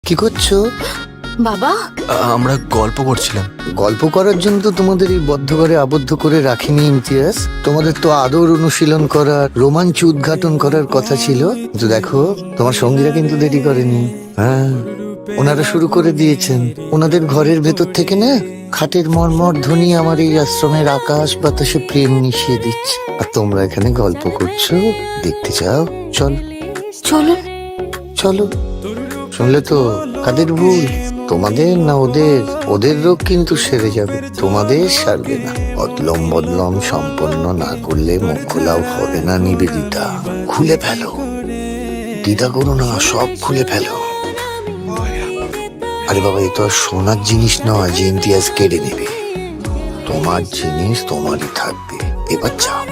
কি করছো? বাবা, আমরা গল্প করছিলাম। গল্প করার জন্য তো তোমাদের এই বদ্ধ ঘরে আবদ্ধ করে রাখিনি ইমতিয়াজ। তোমাদের তো আদর অনুশীলন করার, রোমাঞ্চ উদ্ঘাটন করার কথা ছিল। কিন্তু দেখো, তোমার সঙ্গীরা কিন্তু দেরি করেনি। হ্যাঁ, ওনারা শুরু করে দিয়েছেন। ওনাদের ঘরের ভেতর থেকে না খাটের মর্মর ধ্বনি আমার এই আশ্রমের আকাশ বাতাসে প্রেম মিশিয়ে দিচ্ছে। আর তোমরা এখানে গল্প করছো, দেখতে চাও? চল চলুন। চলো। শুনলে তো, কাদের ভুল, তোমাদের না ওদের? ওদের রোগ কিন্তু সেরে যাবে, তোমাদের সারবে না। বদলম বদলম সম্পন্ন না করলে মুখ খোলাও হবে না। নিবেদিতা, খুলে ফেলো, দ্বিধা করো না, সব খুলে ফেলো। আরে বাবা, এ তো আর সোনার জিনিস নয় যে ইমতিয়াজ কেড়ে নেবে। তোমার জিনিস তোমারই থাকবে। এবার যাও।